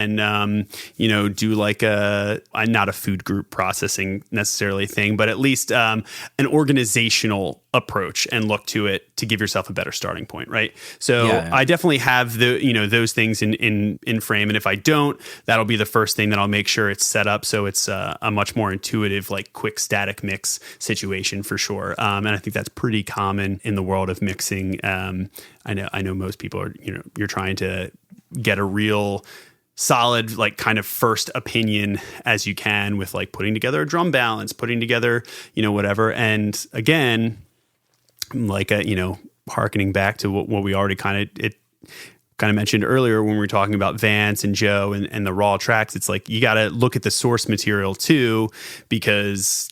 and do like a not a food group processing necessarily thing, but at least an organizational approach and look to it to give yourself a better starting point, right? So I definitely have those things in frame, and if I don't, that'll be the first thing that I'll make sure it's set up so it's a much more intuitive, like quick static mix situation for sure. And I think that's pretty common in the world of mixing. I know most people are you're trying to get a real solid, like kind of first opinion as you can with like putting together a drum balance, putting together, whatever. And again, like, hearkening back to what we already kind of mentioned earlier when we were talking about Vance and Joe and the raw tracks, it's like, you got to look at the source material too, because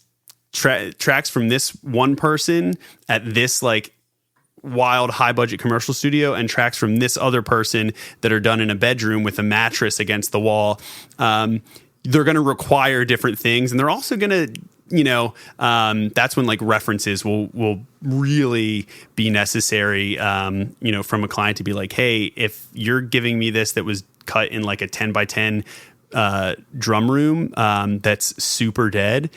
tracks from this one person at this like wild high budget commercial studio and tracks from this other person that are done in a bedroom with a mattress against the wall, they're going to require different things, and they're also going to that's when like references will really be necessary, from a client to be like, hey, if you're giving me this that was cut in like a 10 by 10 drum room that's super dead,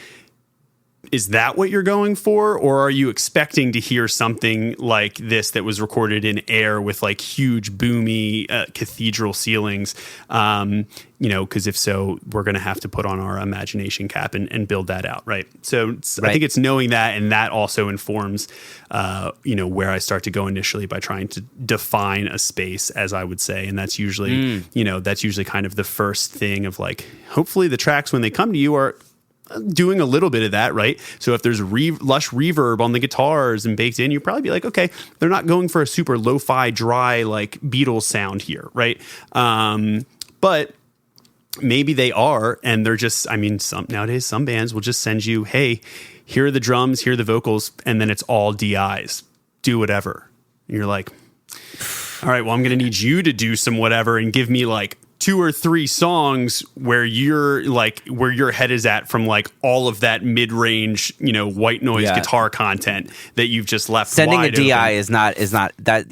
is that what you're going for? Or are you expecting to hear something like this that was recorded in air with like huge boomy cathedral ceilings? Because if so, we're going to have to put on our imagination cap and build that out, right? So I think it's knowing that, and that also informs, where I start to go initially by trying to define a space, as I would say. And that's usually, that's usually kind of the first thing of like, hopefully the tracks when they come to you are doing a little bit of that, right? So if there's lush reverb on the guitars and baked in, you'll probably be like, okay, they're not going for a super lo-fi, dry, like Beatles sound here, right? But maybe they are, and they're just, nowadays some bands will just send you, hey, here are the drums, here are the vocals, and then it's all DIs. Do whatever. And you're like, all right, well, I'm going to need you to do some whatever and give me like 2 or 3 songs where your head is at from like all of that mid-range, white noise guitar content that you've just left. Sending wide a DI open. is not that,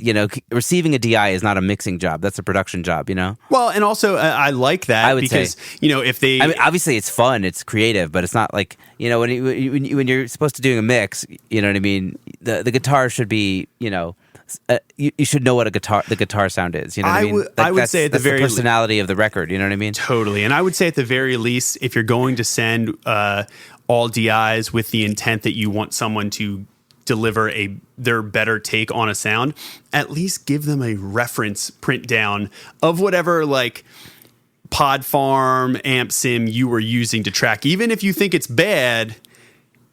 receiving a DI is not a mixing job. That's a production job, Well, and also I like that I would because, say, if they, obviously it's fun, it's creative, but it's not like, when you're supposed to doing a mix, you know what I mean? The guitar should be, you should know what the guitar sound is. You know what I mean? I would say at the very the personality of the record. You know what I mean? Totally. And I would say at the very least, if you're going to send all DIs with the intent that you want someone to deliver their better take on a sound, at least give them a reference print down of whatever like pod farm amp sim you were using to track. Even if you think it's bad,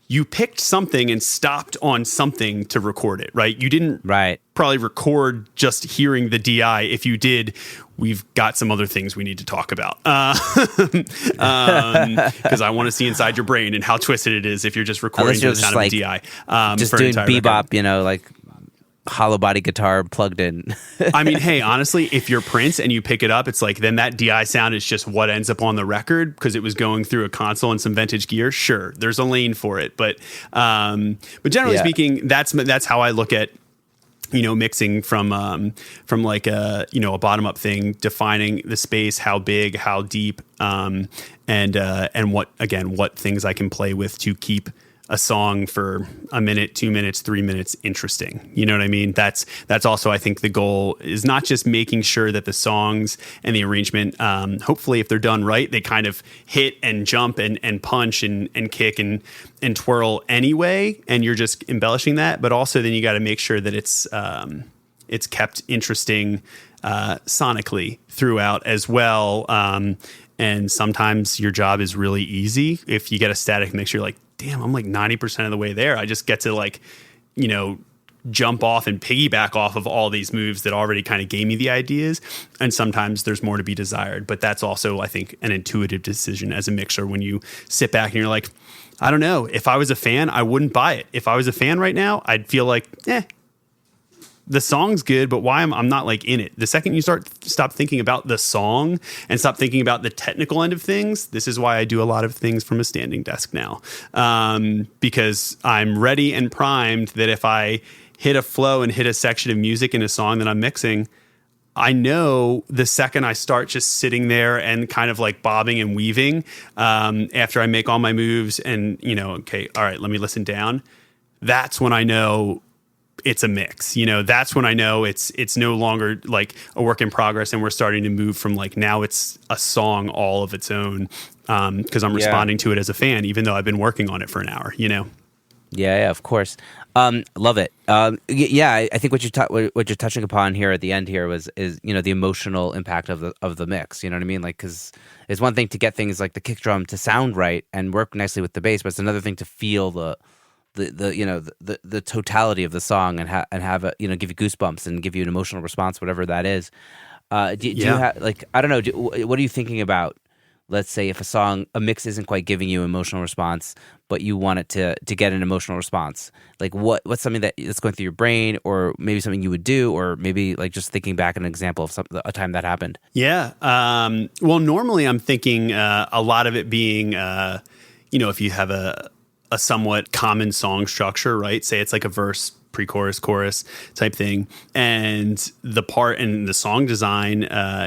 you picked something and stopped on something to record it, right? You didn't probably record just hearing the DI. If you did, we've got some other things we need to talk about. Because I want to see inside your brain and how twisted it is if you're just recording the sound of a DI. Just doing bebop, like hollow body guitar plugged in. Hey, honestly, if you're Prince and you pick it up, it's like then that DI sound is just what ends up on the record because it was going through a console and some vintage gear. Sure, there's a lane for it, but generally speaking, that's how I look at mixing from like a bottom up thing, defining the space, how big, how deep, and what things I can play with to keep a song for a minute, 2 minutes, 3 minutes interesting. You know what I mean? That's also, I think the goal is not just making sure that the songs and the arrangement, hopefully if they're done right, they kind of hit and jump and punch and kick and twirl anyway, and you're just embellishing that, but also then you got to make sure that it's kept interesting sonically throughout as well. And sometimes your job is really easy. If you get a static mix, you're like, damn, I'm like 90% of the way there. I just get to like, jump off and piggyback off of all these moves that already kind of gave me the ideas. And sometimes there's more to be desired. But that's also, I think, an intuitive decision as a mixer when you sit back and you're like, I don't know. If I was a fan, I wouldn't buy it. If I was a fan right now, I'd feel like, the song's good, but why I'm not like in it. The second you stop thinking about the song and stop thinking about the technical end of things, this is why I do a lot of things from a standing desk now, because I'm ready and primed that if I hit a flow and hit a section of music in a song that I'm mixing, I know the second I start just sitting there and kind of like bobbing and weaving after I make all my moves and, okay, all right, let me listen down. That's when I know it's a mix. That's when I know it's no longer like a work in progress and we're starting to move from like now it's a song all of its own because I'm responding to it as a fan, even though I've been working on it for an hour, Yeah, of course. Love it. I think what you're touching upon here at the end here is the emotional impact of the mix. You know what I mean? Like, because it's one thing to get things like the kick drum to sound right and work nicely with the bass, but it's another thing to feel the totality of the song and have a, give you goosebumps and give you an emotional response, whatever that is. Do you have, like, I don't know, what are you thinking about? Let's say if a mix isn't quite giving you an emotional response, but you want it to get an emotional response. Like what's something that's going through your brain, or maybe something you would do, or maybe like just thinking back an example of a time that happened? Yeah. Well, normally I'm thinking a lot of it being, if you have a somewhat common song structure, right? Say it's like a verse, pre-chorus, chorus type thing. And the part and the song design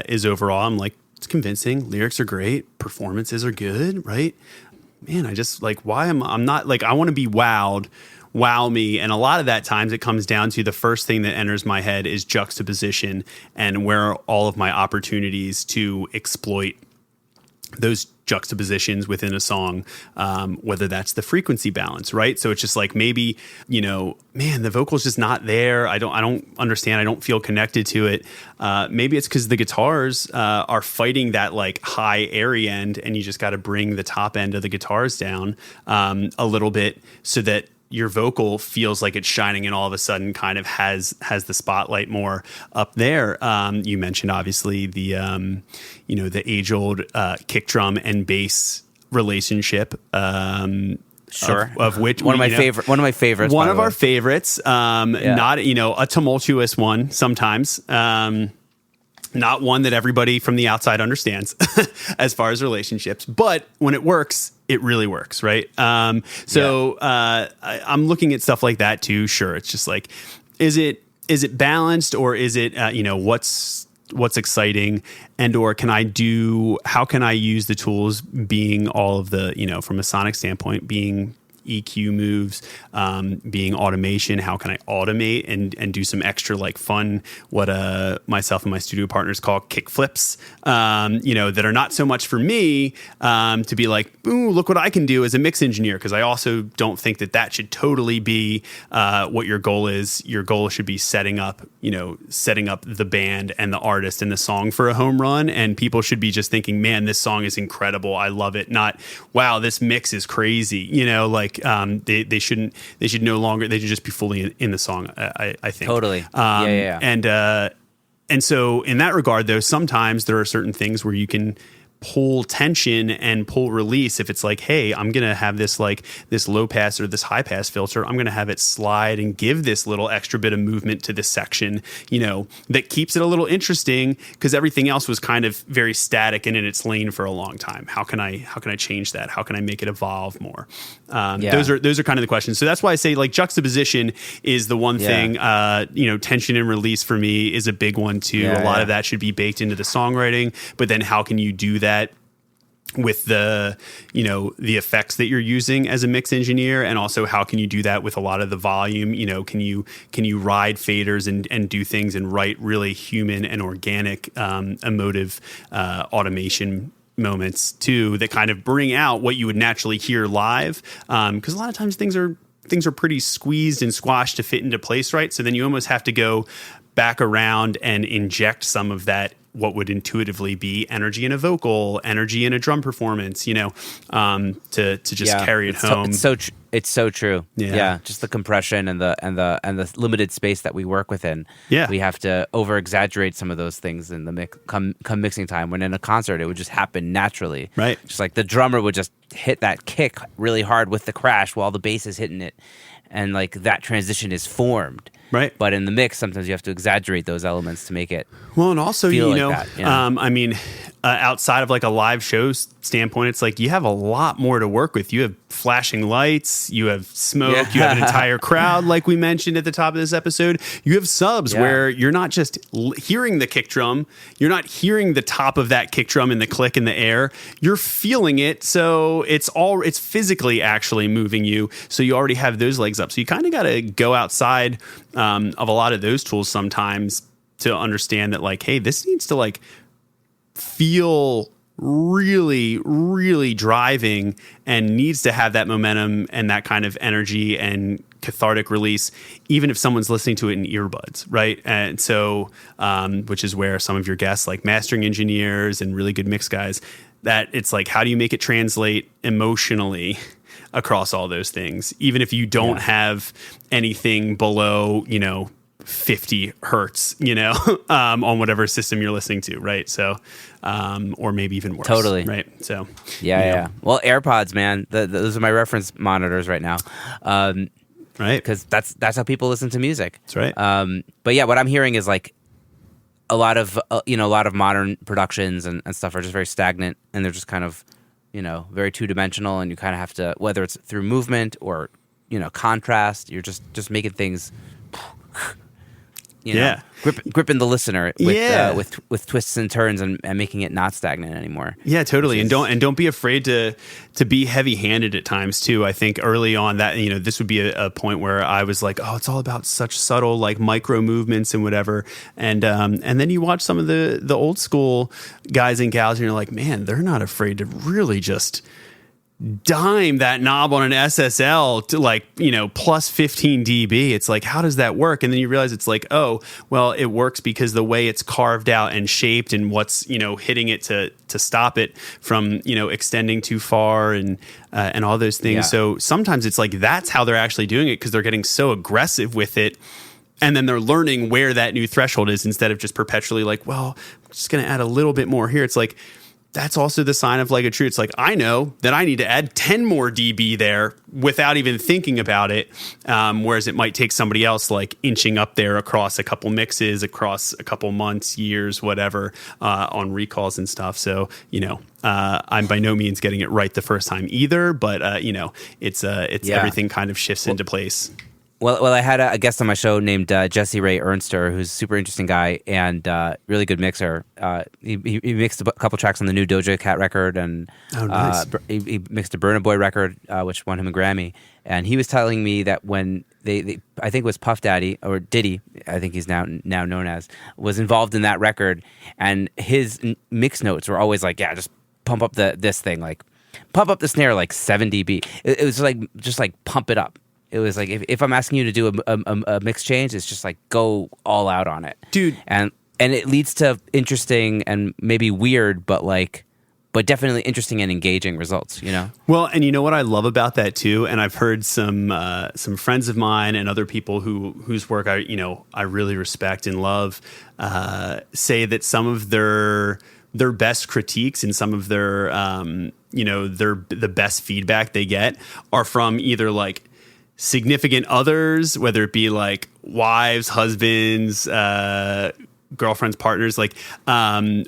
is overall, I'm like, it's convincing. Lyrics are great. Performances are good, right? Man, I just like, I'm not like, I want to be wowed, wow me. And a lot of that times it comes down to the first thing that enters my head is juxtaposition and where are all of my opportunities to exploit those juxtapositions within a song, whether that's the frequency balance, right? So it's just like maybe, man, the vocal's just not there. I don't understand. I don't feel connected to it. Maybe it's because the guitars are fighting that like high airy end, and you just got to bring the top end of the guitars down a little bit so that your vocal feels like it's shining and all of a sudden kind of has the spotlight more up there. You mentioned obviously the age-old kick drum and bass relationship. Sure. Of which one of my favorites. One of our favorites. Not a tumultuous one sometimes. Not one that everybody from the outside understands as far as relationships, but when it works, it really works, right? I'm looking at stuff like that too. Sure, it's just like, is it balanced, or is it what's exciting, and or how can I use the tools being all of the from a sonic standpoint being EQ moves, being automation. How can I automate and do some extra like fun, what myself and my studio partners call kick flips, that are not so much for me to be like, ooh, look what I can do as a mix engineer. Because I also don't think that should totally be what your goal is. Your goal should be setting up the band and the artist and the song for a home run. And people should be just thinking, man, this song is incredible. I love it. Not, wow, this mix is crazy. They should just be fully in the song. I think totally. And so in that regard, though, sometimes there are certain things where you can pull tension and pull release. If it's like, hey, I'm going to have this low pass or this high pass filter, I'm going to have it slide and give this little extra bit of movement to this section, that keeps it a little interesting because everything else was kind of very static and in its lane for a long time. How can I change that? How can I make it evolve more? Those are kind of the questions. So that's why I say like juxtaposition is the one thing, tension and release for me is a big one too. A lot of that should be baked into the songwriting, but then how can you do that with the effects that you're using as a mix engineer, and also how can you do that with a lot of the volume? Can you ride faders and do things and write really human and organic emotive automation moments too that kind of bring out what you would naturally hear live, because a lot of times things are pretty squeezed and squashed to fit into place, right? So then you almost have to go back around and inject some of that, what would intuitively be energy in a vocal, energy in a drum performance, to just carry it home. It's so true. Yeah. Just the compression and the limited space that we work within. Yeah. We have to over exaggerate some of those things in the mix come mixing time, when in a concert it would just happen naturally. Right. Just like the drummer would just hit that kick really hard with the crash while the bass is hitting it, and like that transition is formed. Right. But in the mix, sometimes you have to exaggerate those elements to make it. Well, and also, feel like that, I mean, outside of like a live show standpoint, it's like you have a lot more to work with. You have flashing lights, you have smoke, you have an entire crowd, like we mentioned at the top of this episode. You have subs where you're not just hearing the kick drum, you're not hearing the top of that kick drum and the click in the air, you're feeling it. So it's physically actually moving you. So you already have those legs up. So you kind of got to go outside of a lot of those tools sometimes to understand that, like, hey, this needs to like feel really, really driving and needs to have that momentum and that kind of energy and cathartic release, even if someone's listening to it in earbuds, right? And so, which is where some of your guests, like mastering engineers and really good mix guys, that it's like, how do you make it translate emotionally across all those things, even if you don't have anything below, 50 hertz, on whatever system you're listening to, right? So, or maybe even worse. Totally. Right. So, yeah. Well, AirPods, man, those are my reference monitors right now. Right. Because that's how people listen to music. That's right. But yeah, what I'm hearing is like a lot of modern productions and stuff are just very stagnant, and they're just kind of, very two-dimensional, and you kind of have to, whether it's through movement or, contrast, you're just making things gripping the listener with twists and turns and making it not stagnant anymore. Yeah, totally. And don't be afraid to be heavy-handed at times too. I think early on that, this would be a point where I was like, oh, it's all about such subtle like micro movements and whatever. And then you watch some of the old school guys and gals and you're like, man, they're not afraid to really just dime that knob on an SSL to like, plus 15 dB. It's like, how does that work? And then you realize it's like, oh, well, it works because the way it's carved out and shaped and what's, hitting it to stop it from, extending too far and all those things. Yeah. So sometimes it's like, that's how they're actually doing it because they're getting so aggressive with it. And then they're learning where that new threshold is instead of just perpetually like, well, I'm just going to add a little bit more here. It's like, that's also the sign of like a true. It's like, I know that I need to add 10 more dB there without even thinking about it. Whereas it might take somebody else like inching up there across a couple mixes, across a couple months, years, whatever, on recalls and stuff. So, I'm by no means getting it right the first time either, but it's everything kind of shifts into place. Well, I had a guest on my show named Jesse Ray Ernster, who's a super interesting guy and really good mixer. He mixed a couple tracks on the new Doja Cat record, and nice. He mixed a Burna Boy record, which won him a Grammy. And he was telling me that when they I think it was Puff Daddy, or Diddy, I think he's now known as, was involved in that record, and his mix notes were always like, yeah, just pump up this thing, like pump up the snare like 7 dB. It was like, just like pump it up. It was like, if I'm asking you to do a mix change, it's just like go all out on it, dude. And it leads to interesting and maybe weird, but definitely interesting and engaging results. Well, and you know what I love about that too, and I've heard some friends of mine and other people whose work I really respect and love say that some of their best critiques and some of their the best feedback they get are from either like significant others, whether it be like wives, husbands, girlfriends, partners, like,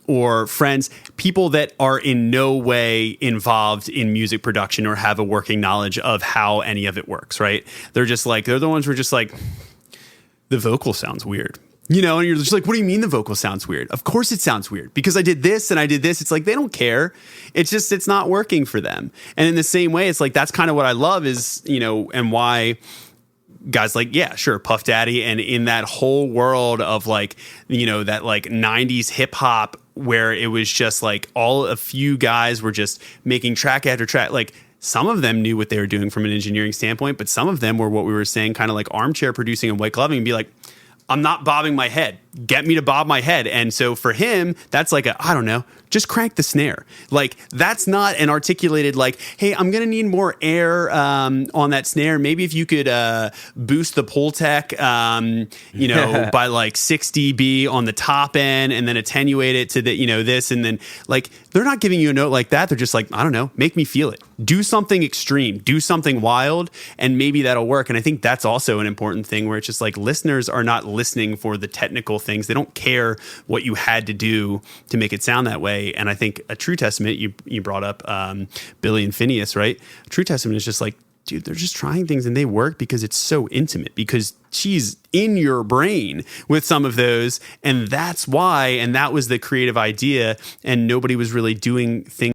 or friends, people that are in no way involved in music production or have a working knowledge of how any of it works, right? They're the ones who are just like, the vocal sounds weird. And you're just like, what do you mean the vocal sounds weird? Of course it sounds weird because I did this and I did this. It's like, they don't care. It's just, it's not working for them. And in the same way, it's like, that's kind of what I love is, and why guys like, yeah, sure, Puff Daddy, and in that whole world of like, that like 90s hip hop where it was just like a few guys were just making track after track, like, some of them knew what they were doing from an engineering standpoint, but some of them were what we were saying, kind of like armchair producing and white gloving, and be like, I'm not bobbing my head. Get me to bob my head. And so for him, that's like I don't know, just crank the snare. Like, that's not an articulated like, hey, I'm going to need more air on that snare. Maybe if you could boost the pull tech, by like 6 dB on the top end and then attenuate it to the, this. And then like, they're not giving you a note like that. They're just like, I don't know, make me feel it. Do something extreme, do something wild, and maybe that'll work. And I think that's also an important thing where it's just like listeners are not listening for the technical things. They don't care what you had to do to make it sound that way. And I think a true testament, you brought up Billy and Phineas, right? A true testament is just like, dude, they're just trying things and they work because it's so intimate, because she's in your brain with some of those. And that's why, and that was the creative idea. And nobody was really doing things